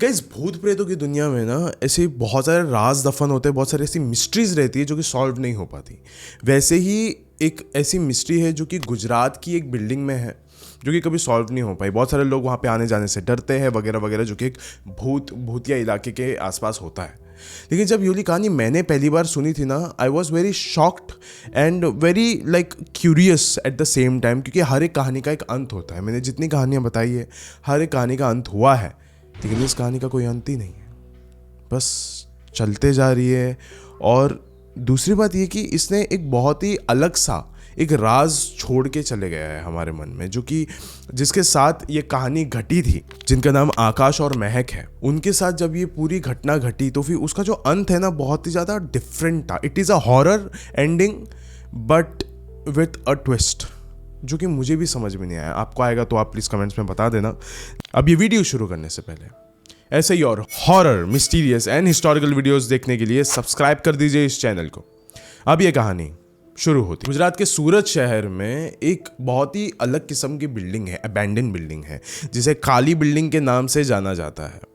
Guys भूत प्रेतों की दुनिया में ना ऐसे बहुत सारे राज दफन होते हैं, बहुत सारी ऐसी मिस्ट्रीज रहती है जो कि सॉल्व नहीं हो पाती। वैसे ही एक ऐसी मिस्ट्री है जो कि गुजरात की एक बिल्डिंग में है, जो कि कभी सॉल्व नहीं हो पाई। बहुत सारे लोग वहाँ पे आने जाने से डरते हैं वगैरह वगैरह, जो कि एक भूतिया इलाके के आसपास होता है। लेकिन जब ये वाली कहानी मैंने पहली बार सुनी थी ना, I was very shocked and very like curious at the same time, क्योंकि हर एक कहानी का एक अंत होता है। मैंने जितनी कहानियाँ बताई है, हर एक कहानी का अंत हुआ है, लेकिन इस कहानी का कोई अंत ही नहीं है, बस चलते जा रही है। और दूसरी बात ये कि इसने एक बहुत ही अलग सा एक राज छोड़ के चले गया है हमारे मन में, जो कि जिसके साथ ये कहानी घटी थी, जिनका नाम आकाश और महक है। उनके साथ जब ये पूरी घटना घटी तो फिर उसका जो अंत है ना, बहुत ही ज़्यादा डिफरेंट था। It is a horror ending but with a twist, जो कि मुझे भी समझ में नहीं आया। आपको आएगा तो आप प्लीज़ कमेंट्स में बता देना। अब ये वीडियो शुरू करने से पहले ऐसे ही और horror, mysterious and historical videos देखने के लिए सब्सक्राइब कर दीजिए इस चैनल को। अब ये कहानी शुरू होती है। गुजरात के सूरत शहर में एक बहुत ही अलग किस्म की बिल्डिंग है, अबैंडन बिल्डिंग है, जिसे काली बिल्डिंग के नाम से जाना जाता है।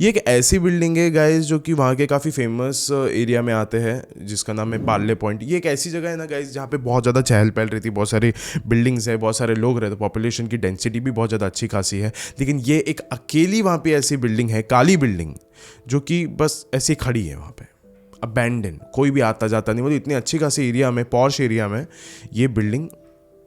ये एक ऐसी बिल्डिंग है गाइस जो कि वहाँ के काफ़ी फेमस एरिया में आते हैं, जिसका नाम है पार्ले पॉइंट। ये एक ऐसी जगह है ना गाइस जहाँ पे बहुत ज़्यादा चहल पहल रहती है, बहुत सारी बिल्डिंग्स है, बहुत सारे लोग रहते हैं, पॉपुलेशन की डेंसिटी भी बहुत ज़्यादा अच्छी खासी है। लेकिन ये एक अकेली वहाँ पे ऐसी बिल्डिंग है, काली बिल्डिंग, जो कि बस ऐसी खड़ी है वहाँ पे, अबैंडन, कोई भी आता जाता नहीं। मतलब इतनी अच्छी खासी एरिया में, पॉश एरिया में ये बिल्डिंग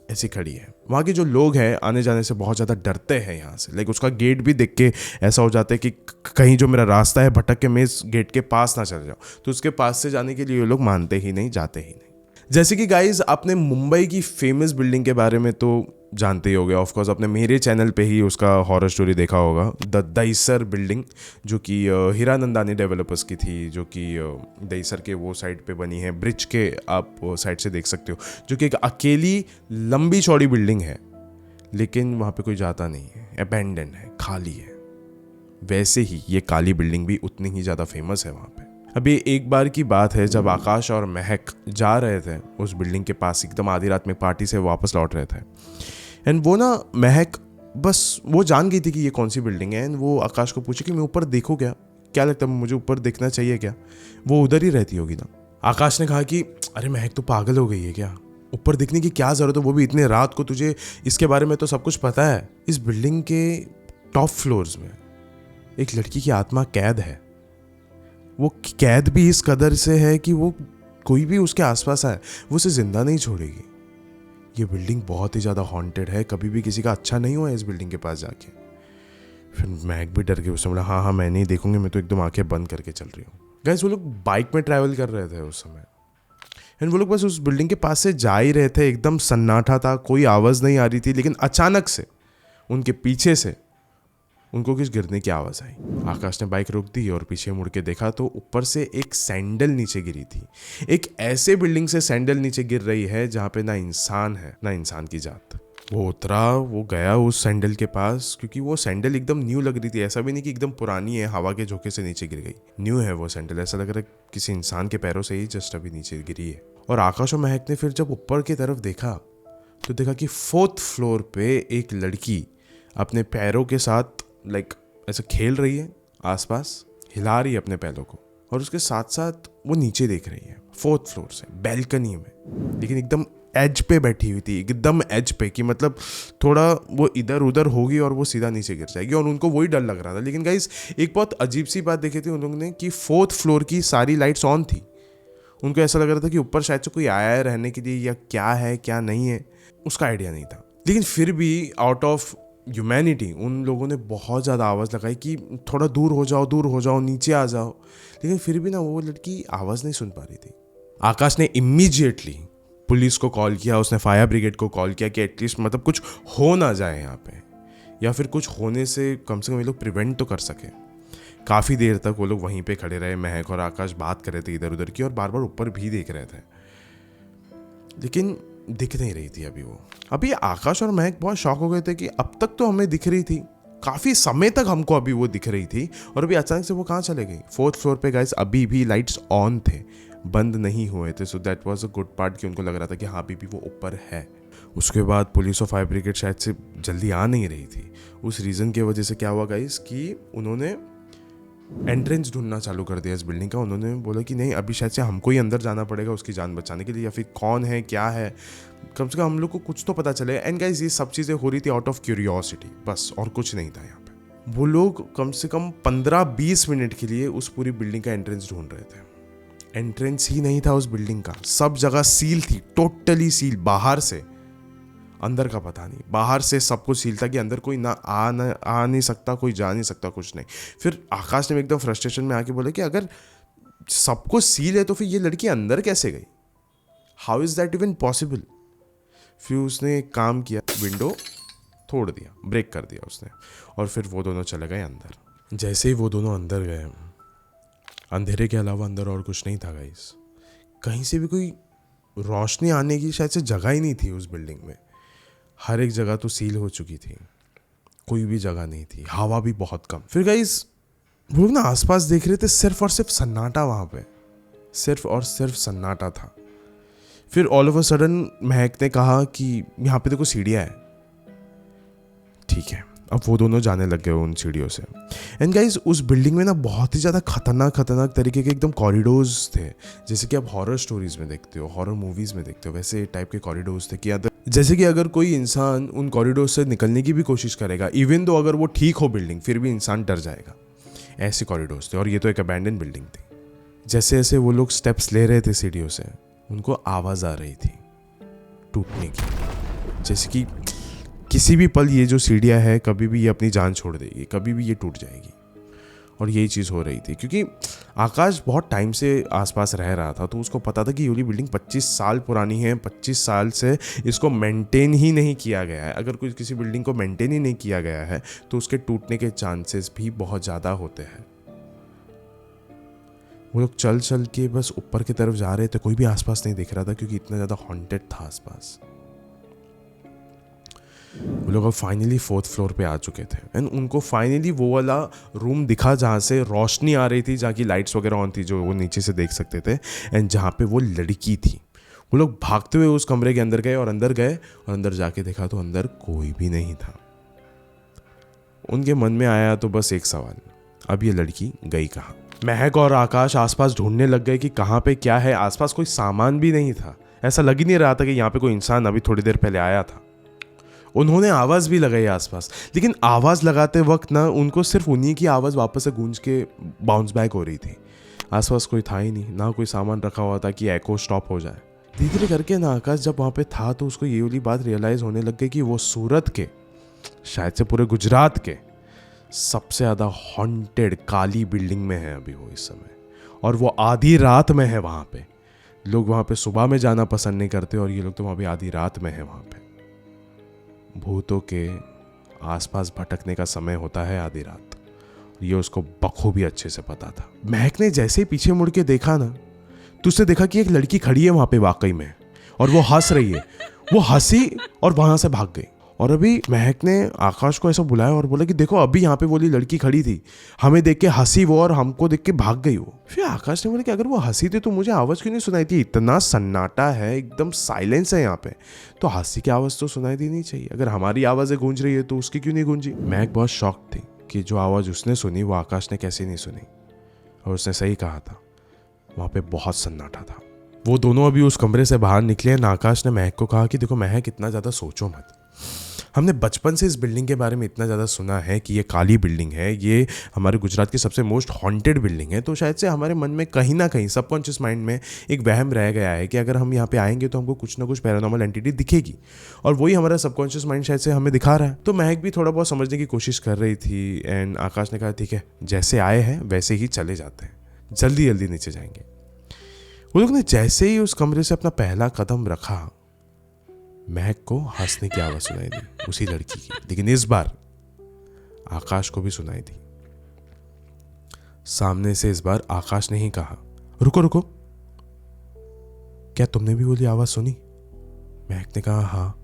ऐसी खड़ी है। वहाँ के जो लोग हैं आने जाने से बहुत ज़्यादा डरते हैं यहाँ से। लाइक उसका गेट भी देख के ऐसा हो जाता है कि कहीं जो मेरा रास्ता है भटक के मैं इस गेट के पास ना चल जाऊँ, तो उसके पास से जाने के लिए ये लोग मानते ही नहीं, जाते ही नहीं। जैसे कि गाइज आपने मुंबई की फेमस बिल्डिंग के बारे में तो जानते ही होगे, ऑफकोर्स आपने मेरे चैनल पे ही उसका हॉरर स्टोरी देखा होगा, द दहीसर बिल्डिंग, जो कि हीरानंदानी डेवलपर्स की थी, जो कि दहीसर के वो साइड पे बनी है, ब्रिज के आप साइड से देख सकते हो, जो कि एक अकेली लंबी चौड़ी बिल्डिंग है, लेकिन वहाँ पे कोई जाता नहीं है, अबैंडन है, खाली है। वैसे ही ये काली बिल्डिंग भी उतनी ही ज़्यादा फेमस है वहाँ पे। अभी एक बार की बात है जब आकाश और महक जा रहे थे उस बिल्डिंग के पास, एकदम आधी रात में पार्टी से वापस लौट रहे थे। एंड वो ना महक बस वो जान गई थी कि ये कौन सी बिल्डिंग है। एंड वो आकाश को पूछे कि मैं ऊपर देखूँ क्या लगता है मुझे ऊपर देखना चाहिए क्या, वो उधर ही रहती होगी ना। आकाश ने कहा कि अरे महक तो पागल हो गई है क्या, ऊपर देखने की क्या ज़रूरत है, वो भी इतने रात को, तुझे इसके बारे में तो सब कुछ पता है। इस बिल्डिंग के टॉप फ्लोर्स में एक लड़की की आत्मा कैद है। वो कैद भी इस कदर से है कि वो कोई भी उसके आसपास आए वो उसे जिंदा नहीं छोड़ेगी। ये बिल्डिंग बहुत ही ज़्यादा हॉन्टेड है, कभी भी किसी का अच्छा नहीं हुआ है इस बिल्डिंग के पास जाके। फिर महक भी डर के उसने बोला हाँ मैं नहीं देखूंगी, मैं तो एकदम आंखें बंद करके चल रही हूँ। गाइस वो लोग बाइक में ट्रैवल कर रहे थे उस समय, एंड वो लोग बस उस बिल्डिंग के पास से जा ही रहे थे। एकदम सन्नाटा था, कोई आवाज़ नहीं आ रही थी, लेकिन अचानक से उनके पीछे से उनको कुछ गिरने की आवाज़ आई। आकाश ने बाइक रोक दी और पीछे मुड़ के देखा तो ऊपर से एक सैंडल नीचे गिरी थी। एक ऐसे बिल्डिंग से सैंडल नीचे गिर रही है जहाँ पे ना इंसान है ना इंसान की जात। वो उतरा, वो गया उस सैंडल के पास, क्योंकि वो सैंडल एकदम न्यू लग रही थी, ऐसा भी नहीं कि एकदम पुरानी है हवा के झोंके से नीचे गिर गई। न्यू है वो सैंडल, ऐसा लग रहा है किसी इंसान के पैरों से ही जस्ट अभी नीचे गिरी है। और आकाश और महक ने फिर जब ऊपर की तरफ देखा तो देखा कि 4th फ्लोर पे एक लड़की अपने पैरों के साथ लाइक ऐसे खेल रही है, आसपास हिला रही है अपने पैरों को, और उसके साथ साथ वो नीचे देख रही है 4th फ्लोर से बैल्कनी में, लेकिन एकदम एज पे बैठी हुई थी, एकदम एज पे, कि मतलब थोड़ा वो इधर उधर होगी और वो सीधा नीचे गिर जाएगी। और उनको वही डर लग रहा था। लेकिन गाइस एक बहुत अजीब सी बात देखी थी उन लोगों ने कि 4th फ्लोर की सारी लाइट्स ऑन थी। उनको ऐसा लग रहा था कि ऊपर शायद से कोई आया है रहने के लिए, या क्या है क्या नहीं है उसका आइडिया नहीं था। लेकिन फिर भी आउट ऑफ ह्यूमैनिटी उन लोगों ने बहुत ज़्यादा आवाज़ लगाई कि थोड़ा दूर हो जाओ, नीचे आ जाओ। लेकिन फिर भी ना वो लड़की आवाज़ नहीं सुन पा रही थी। आकाश ने इमीडिएटली पुलिस को कॉल किया, उसने फायर ब्रिगेड को कॉल किया कि एटलीस्ट मतलब कुछ हो ना जाए यहाँ पे, या फिर कुछ होने से कम ये लोग प्रिवेंट तो कर सके। काफ़ी देर तक वो लोग वहीं पे खड़े रहे, महक और आकाश बात कर रहे थे इधर उधर की, और बार बार ऊपर भी देख रहे थे, लेकिन दिख नहीं रही थी अभी वो। अभी आकाश और महक बहुत शॉक हो गए थे कि अब तक तो हमें दिख रही थी, काफ़ी समय तक हमको अभी वो दिख रही थी, और अभी अचानक से वो कहाँ चले गई। 4th फ्लोर पे गाइस अभी भी लाइट्स ऑन थे, बंद नहीं हुए थे। So that was a good part कि उनको लग रहा था कि हाँ अभी भी वो ऊपर है। उसके बाद पुलिस और फायर ब्रिगेड शायद से जल्दी आ नहीं रही थी। उस रीज़न की वजह से क्या हुआ गाइस कि उन्होंने एंट्रेंस ढूंढना चालू कर दिया इस बिल्डिंग का। उन्होंने बोला कि नहीं, अभी शायद से हमको ही अंदर जाना पड़ेगा उसकी जान बचाने के लिए, या फिर कौन है क्या है, कम से कम हम लोग को कुछ तो पता चले। एंड गाइस ये सब चीज़ें हो रही थी आउट ऑफ क्यूरियोसिटी, बस, और कुछ नहीं था यहाँ पे। वो लोग कम से कम 15-20 मिनट के लिए उस पूरी बिल्डिंग का एंट्रेंस ढूंढ रहे थे। एंट्रेंस ही नहीं था उस बिल्डिंग का, सब जगह सील थी, टोटली सील, बाहर से, अंदर का पता नहीं, बाहर से सब कुछ सील था कि अंदर कोई ना आ नहीं सकता, कोई जा नहीं सकता, कुछ नहीं। फिर आकाश ने एकदम फ्रस्ट्रेशन में आके बोला कि अगर सब कुछ सील है तो फिर ये लड़की अंदर कैसे गई, how is that even possible. फिर उसने एक काम किया, विंडो तोड़ दिया, ब्रेक कर दिया उसने, और फिर वो दोनों चले गए अंदर। जैसे ही वो दोनों अंदर गए, अंधेरे के अलावा अंदर और कुछ नहीं था गाइस, कहीं से भी कोई रोशनी आने की शायद से जगह ही नहीं थी उस बिल्डिंग में। हर एक जगह तो सील हो चुकी थी, कोई भी जगह नहीं थी, हवा भी बहुत कम। फिर गाइस वो लोग ना आसपास देख रहे थे, सिर्फ और सिर्फ सन्नाटा, वहाँ पे सिर्फ और सिर्फ सन्नाटा था। फिर ऑल ऑफ अ सडन महक ने कहा कि यहाँ पे देखो सीढ़ियाँ है। ठीक है, अब वो दोनों जाने लग गए उन सीढ़ियों से। एंड गाइस उस बिल्डिंग में ना बहुत ही ज़्यादा खतरनाक तरीके के एकदम कॉरिडोर्स थे, जैसे कि आप हॉरर स्टोरीज में देखते हो, हॉरर मूवीज़ में देखते हो, वैसे टाइप के कॉरिडोर्स थे कि जैसे कि अगर कोई इंसान उन कॉरिडोर से निकलने की भी कोशिश करेगा, इवन तो अगर वो ठीक हो बिल्डिंग, फिर भी इंसान डर जाएगा, ऐसे कॉरिडोर्स थे। और ये तो एक अबैंडन बिल्डिंग थी। जैसे जैसे वो लोग स्टेप्स ले रहे थे सीढ़ियों से, उनको आवाज़ आ रही थी टूटने की, जैसे कि किसी भी पल ये जो सीढ़ियाँ है, कभी भी ये अपनी जान छोड़ देगी, कभी भी ये टूट जाएगी। और यही चीज़ हो रही थी, क्योंकि आकाश बहुत टाइम से आसपास रह रहा था, तो उसको पता था कि ये वाली बिल्डिंग 25 साल पुरानी है, 25 साल से इसको मेंटेन ही नहीं किया गया है। अगर कोई किसी बिल्डिंग को मेंटेन ही नहीं किया गया है तो उसके टूटने के चांसेस भी बहुत ज़्यादा होते हैं। वो लोग चल चल के बस ऊपर की तरफ जा रहे थे, कोई भी आसपास नहीं दिख रहा था, क्योंकि इतना ज़्यादा हॉन्टेड था आसपास। वो लोग अब फाइनली 4th फ्लोर पे आ चुके थे। एंड उनको फाइनली वो वाला रूम दिखा जहाँ से रोशनी आ रही थी, जहाँ की लाइट्स वगैरह ऑन थी, जो वो नीचे से देख सकते थे, एंड जहाँ पे वो लड़की थी। वो लोग भागते हुए उस कमरे के अंदर गए, और अंदर जाके देखा तो अंदर कोई भी नहीं था। उनके मन में आया तो बस एक सवाल, अब ये लड़की गई कहाँ। महक और आकाश आसपास ढूंढने लग गए कि कहाँ पे क्या है। आसपास कोई सामान भी नहीं था, ऐसा लग ही नहीं रहा था कि यहाँ पे कोई इंसान अभी थोड़ी देर पहले आया था। उन्होंने आवाज़ भी लगाई आसपास, लेकिन आवाज़ लगाते वक्त ना उनको सिर्फ उन्हीं की आवाज़ वापस से गूंज के बाउंस बैक हो रही थी। आसपास कोई था ही नहीं, ना कोई सामान रखा हुआ था कि एको स्टॉप हो जाए। धीरे धीरे करके ना आकाश जब वहाँ पे था तो उसको ये वाली बात रियलाइज़ होने लग गई कि वो सूरत के, शायद से पूरे गुजरात के सबसे ज़्यादा हॉन्टेड काली बिल्डिंग में है अभी वो इस समय, और वो आधी रात में है वहाँ पे। लोग वहाँ पे सुबह में जाना पसंद नहीं करते, और ये लोग तो वहाँ पे आधी रात में है। वहाँ पे भूतों के आसपास भटकने का समय होता है आधी रात, ये उसको बखूबी अच्छे से पता था। महक ने जैसे ही पीछे मुड़ के देखा ना, तो उसने देखा कि एक लड़की खड़ी है वहाँ पे वाकई में, और वो हंस रही है। वो हंसी और वहाँ से भाग गई। और अभी महक ने आकाश को ऐसा बुलाया और बोला कि देखो अभी यहाँ पे वो लड़की खड़ी थी, हमें देख के हंसी वो, और हमको देख के भाग गई वो। फिर आकाश ने बोला कि अगर वो हंसी थी तो मुझे आवाज़ क्यों नहीं सुनाई थी, इतना सन्नाटा है, एकदम साइलेंस है यहाँ पे, तो हंसी की आवाज़ तो सुनाई देनी चाहिए। अगर हमारी आवाज़ें गूंज रही है तो उसकी क्यों नहीं गूंजी। महक बहुत शॉक थी कि जो आवाज़ उसने सुनी वो आकाश ने कैसे नहीं सुनी, और उसने सही कहा था, वहाँ पे बहुत सन्नाटा था। वो दोनों अभी उस कमरे से बाहर निकले हैं। आकाश ने महक को कहा कि देखो महक, इतना ज़्यादा सोचो मत, हमने बचपन से इस बिल्डिंग के बारे में इतना ज़्यादा सुना है कि ये काली बिल्डिंग है, ये हमारे गुजरात की सबसे मोस्ट हॉन्टेड बिल्डिंग है, तो शायद से हमारे मन में कहीं ना कहीं सबकॉन्शियस माइंड में एक वहम रह गया है कि अगर हम यहाँ पे आएंगे तो हमको कुछ ना कुछ पैरानॉर्मल एंटिटी दिखेगी, और वही हमारा सबकॉन्शियस माइंड शायद से हमें दिखा रहा है। तो महक भी थोड़ा बहुत समझने की कोशिश कर रही थी, एंड आकाश ने कहा ठीक है, जैसे आए हैं वैसे ही चले जाते हैं, जल्दी जल्दी नीचे जाएंगे। वो लोग ने जैसे ही उस कमरे से अपना पहला कदम रखा, महक को हंसने की आवाज़ सुनाई दी, उसी लड़की की, लेकिन इस बार आकाश को भी सुनाई दी। सामने से इस बार आकाश ने ही कहा, रुको रुको, क्या तुमने भी बोली आवाज़ सुनी? महक ने कहा हाँ,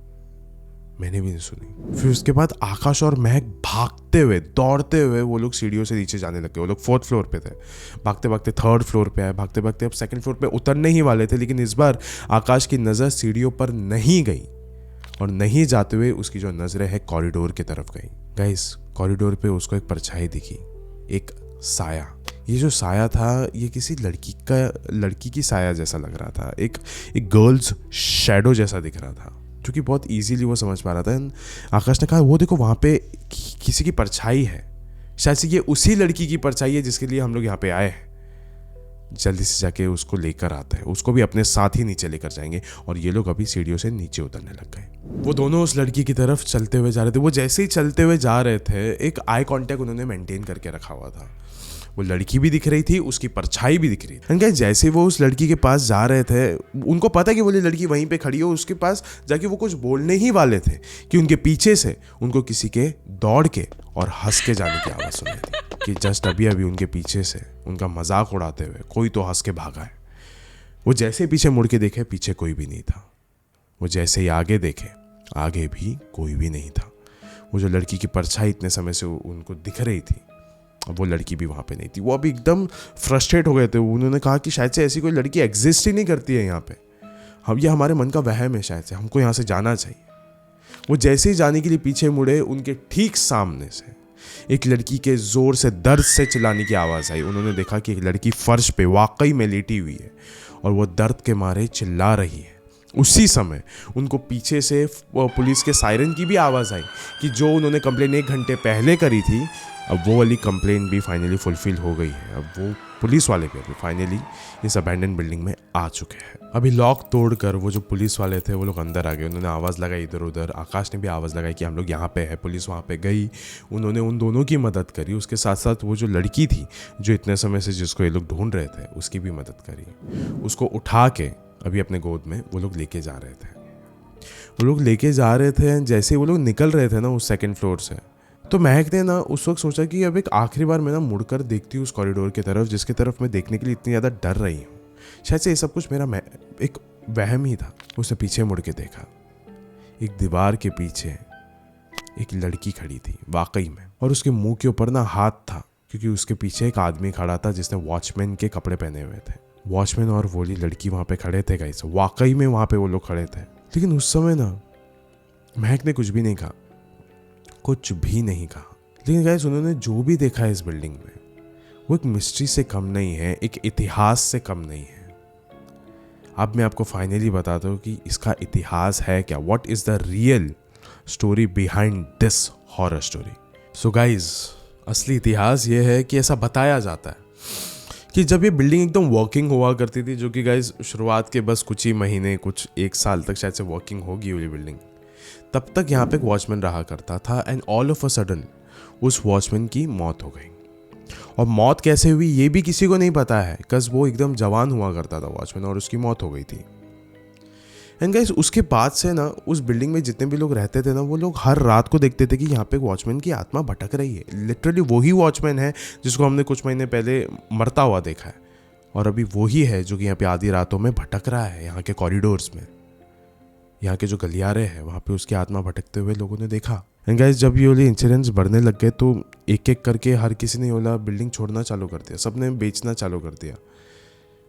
मैंने भी नहीं सुनी। फिर उसके बाद आकाश और महक भागते हुए, दौड़ते हुए वो लोग सीढ़ियों से नीचे जाने लगे। वो लोग 4th फ्लोर पे थे, भागते भागते 3rd फ्लोर पे आए, भागते भागते अब 2nd फ्लोर पे उतरने ही वाले थे, लेकिन इस बार आकाश की नज़र सीढ़ियों पर नहीं गई, और नहीं जाते हुए उसकी जो नज़रें है कॉरिडोर की तरफ गई। गाइस, कॉरिडोर पे उसको एक परछाई दिखी, एक साया। ये जो साया था ये किसी लड़की की साया जैसा लग रहा था, एक गर्ल्स शैडो जैसा दिख रहा था, जो कि बहुत इजीली वो समझ पा रहा था। आकाश ने कहा वो देखो वहाँ पे किसी की परछाई है, शायद से ये उसी लड़की की परछाई है जिसके लिए हम लोग यहाँ पे आए हैं। जल्दी से जाके उसको लेकर आते हैं, उसको भी अपने साथ ही नीचे लेकर जाएंगे। और ये लोग अभी सीढ़ियों से नीचे उतरने लग गए। वो दोनों उस लड़की की तरफ चलते हुए जा रहे थे। वो जैसे ही चलते हुए जा रहे थे एक आई कांटेक्ट उन्होंने मेंटेन करके रखा हुआ था। वो लड़की भी दिख रही थी, उसकी परछाई भी दिख रही थी। गाइस जैसे वो उस लड़की के पास जा रहे थे, उनको पता कि वो लड़की वहीं पे खड़ी हो, उसके पास जाके वो कुछ बोलने ही वाले थे कि उनके पीछे से उनको किसी के दौड़ के और हंस के जाने की आवाज़ सुनाई थी कि जस्ट अभी अभी उनके पीछे से उनका मजाक उड़ाते हुए कोई तो हंस के भागा है। वो जैसे पीछे मुड़ के देखे, पीछे कोई भी नहीं था। वो जैसे ही आगे देखे, आगे भी कोई भी नहीं था। वो जो लड़की की परछाई इतने समय से उनको दिख रही थी, अब वो लड़की भी वहाँ पे नहीं थी। वो अभी एकदम फ्रस्ट्रेट हो गए थे। उन्होंने कहा कि शायद से ऐसी कोई लड़की एग्जिस्ट ही नहीं करती है यहाँ पे, हम ये हमारे मन का वहम है, शायद से हमको यहाँ से जाना चाहिए। वो जैसे ही जाने के लिए पीछे मुड़े, उनके ठीक सामने से एक लड़की के जोर से दर्द से चिल्लाने की आवाज़ आई। उन्होंने देखा कि एक लड़की फर्श पे वाकई में लेटी हुई है और वो दर्द के मारे चिल्ला रही है। उसी समय उनको पीछे से पुलिस के सायरन की भी आवाज़ आई कि जो उन्होंने कंप्लेन 1 घंटे पहले करी थी, अब वो वाली कंप्लेन भी फाइनली फुलफिल हो गई है। अब वो पुलिस वाले भी अभी फाइनली इस अबैंडन बिल्डिंग में आ चुके हैं। अभी लॉक तोड़कर वो जो पुलिस वाले थे वो लोग अंदर आ गए। उन्होंने आवाज़ लगाई इधर उधर, आकाश ने भी आवाज़ लगाई कि हम लोग यहाँ पे है। पुलिस वहाँ पे गई, उन्होंने उन दोनों की मदद करी। उसके साथ साथ वो जो लड़की थी जो इतने समय से जिसको ये लोग ढूंढ रहे थे, उसकी भी मदद करी। उसको उठा के अभी अपने गोद में वो लोग लेके जा रहे थे। वो लोग लेके जा रहे थे, जैसे वो लोग निकल रहे थे ना उस 2nd फ्लोर से, तो महक ने ना उस वक्त सोचा कि अब एक आखिरी बार मैं ना मुड़कर देखती हूँ उस कॉरिडोर की तरफ जिसकी तरफ मैं देखने के लिए इतनी ज़्यादा डर रही हूँ। शायद से ये सब कुछ मेरा एक वहम ही था। उसने पीछे मुड़ के देखा, एक दीवार के पीछे एक लड़की खड़ी थी वाकई में, और उसके मुंह के ऊपर ना हाथ था, क्योंकि उसके पीछे एक आदमी खड़ा था जिसने वॉचमैन के कपड़े पहने हुए थे। वॉचमैन और वो लड़की वहाँ पे खड़े थे। गाइस वाकई में वहाँ पे वो लोग खड़े थे। लेकिन उस समय ना महक ने कुछ भी नहीं कहा, कुछ भी नहीं कहा। लेकिन गाइस उन्होंने जो भी देखा है इस बिल्डिंग में, वो एक मिस्ट्री से कम नहीं है, एक इतिहास से कम नहीं है। अब मैं आपको फाइनली बताता हूँ कि इसका इतिहास है क्या, what is the real story behind this horror story. So guys असली इतिहास ये है कि ऐसा बताया जाता है कि जब ये बिल्डिंग एकदम वर्किंग हुआ करती थी, जो कि गाइस शुरुआत के बस कुछ ही महीने, कुछ 1 साल तक शायद से वर्किंग होगी ये बिल्डिंग, तब तक यहाँ पे एक वॉचमैन रहा करता था। And all of a sudden उस वॉचमैन की मौत हो गई। और मौत कैसे हुई ये भी किसी को नहीं पता है, बिकॉज वो एकदम जवान हुआ करता था वॉचमैन, और उसकी मौत हो गई थी। एंड गाइस उसके बाद से ना उस बिल्डिंग में जितने भी लोग रहते थे ना, वो लोग हर रात को देखते थे कि यहाँ पे वॉचमैन की आत्मा भटक रही है। लिटरली वही वॉचमैन है जिसको हमने कुछ महीने पहले मरता हुआ देखा है, और अभी वही है जो कि यहाँ पे आधी रातों में भटक रहा है। यहाँ के कॉरिडोर्स में, यहाँ के जो गलियारे हैं, वहाँ पे उसकी आत्मा भटकते हुए लोगों ने देखा। एंड गाइस जब ये वाले इंसिडेंट्स बढ़ने लग गए तो एक एक करके हर किसी ने वाला बिल्डिंग छोड़ना चालू कर दिया, सबने बेचना चालू कर दिया।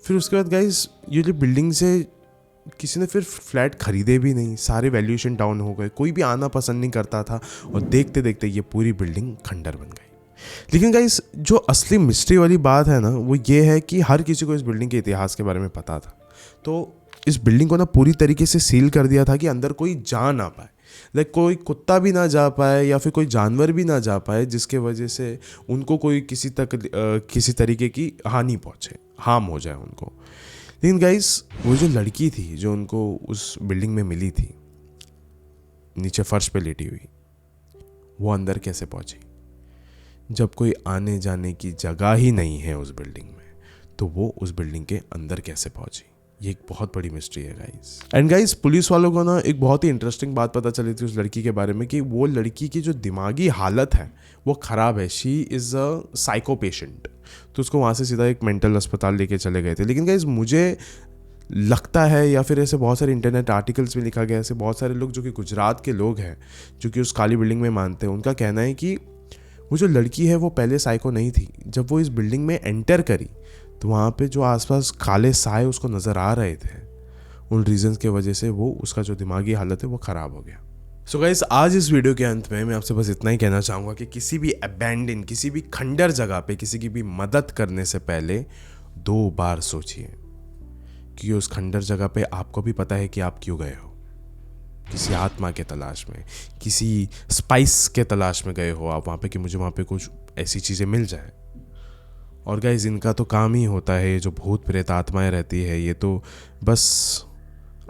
फिर उसके बाद गाइस ये जो बिल्डिंग से किसी ने फिर फ्लैट खरीदे भी नहीं, सारे वैल्यूएशन डाउन हो गए, कोई भी आना पसंद नहीं करता था, और देखते देखते ये पूरी बिल्डिंग खंडर बन गई। लेकिन गाइस जो असली मिस्ट्री वाली बात है ना, वो ये है कि हर किसी को इस बिल्डिंग के इतिहास के बारे में पता था। तो इस बिल्डिंग को ना पूरी तरीके से सील कर दिया था कि अंदर कोई जा ना पाए, लाइक कोई कुत्ता भी ना जा पाए या फिर कोई जानवर भी ना जा पाए, जिसके वजह से उनको कोई किसी तरीके की हानि पहुंचे, हार्म हो जाए उनको। लेकिन गाइस वो जो लड़की थी जो उनको उस बिल्डिंग में मिली थी नीचे फर्श पे लेटी हुई, वो अंदर कैसे पहुंची? जब कोई आने जाने की जगह ही नहीं है उस बिल्डिंग में, तो वो उस बिल्डिंग के अंदर कैसे पहुंची? ये एक बहुत बड़ी मिस्ट्री है गाइस। एंड गाइस पुलिस वालों को ना एक बहुत ही इंटरेस्टिंग बात पता चली थी उस लड़की के बारे में, कि वो लड़की की जो दिमागी हालत है वो ख़राब है। She is a psycho patient. तो उसको वहाँ से सीधा एक मेंटल अस्पताल लेके चले गए थे। लेकिन गाइस मुझे लगता है, या फिर ऐसे बहुत सारे इंटरनेट आर्टिकल्स में लिखा गया, ऐसे बहुत सारे लोग जो कि गुजरात के लोग हैं जो कि उस काली बिल्डिंग में मानते हैं, उनका कहना है कि वो जो लड़की है वो पहले साइको नहीं थी। जब वो इस बिल्डिंग में एंटर करी तो वहाँ पे जो आसपास काले साए उसको नज़र आ रहे थे, उन रीजंस के वजह से वो उसका जो दिमागी हालत है वो ख़राब हो गया। सो गाइस, आज इस वीडियो के अंत में मैं आपसे बस इतना ही कहना चाहूँगा कि किसी भी अबैंडन, किसी भी खंडर जगह पे किसी की भी मदद करने से पहले 2 बार सोचिए, क्योंकि उस खंडर जगह पे आपको भी पता है कि आप क्यों गए हो। किसी आत्मा के तलाश में, किसी स्पाइस के तलाश में गए हो आप वहाँ पे कि मुझे वहाँ पे कुछ ऐसी चीज़ें मिल जाए। और गाइस, इनका तो काम ही होता है, ये जो भूत प्रेत आत्माएं रहती है, ये तो बस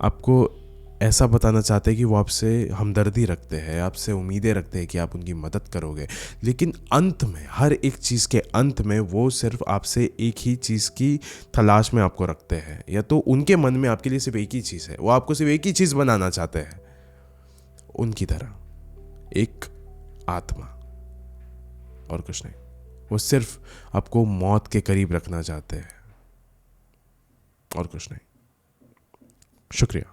आपको ऐसा बताना चाहते हैं कि वो आपसे हमदर्दी रखते हैं, आपसे उम्मीदें रखते हैं कि आप उनकी मदद करोगे। लेकिन अंत में, हर एक चीज़ के अंत में वो सिर्फ आपसे एक ही चीज़ की तलाश में आपको रखते हैं, या तो उनके मन में आपके लिए सिर्फ एक ही चीज़ है, वो आपको सिर्फ एक ही चीज़ बनाना चाहते हैं, उनकी तरह, एक आत्मा, और कुछ नहीं। वो सिर्फ आपको मौत के करीब रखना चाहते हैं, और कुछ नहीं। शुक्रिया।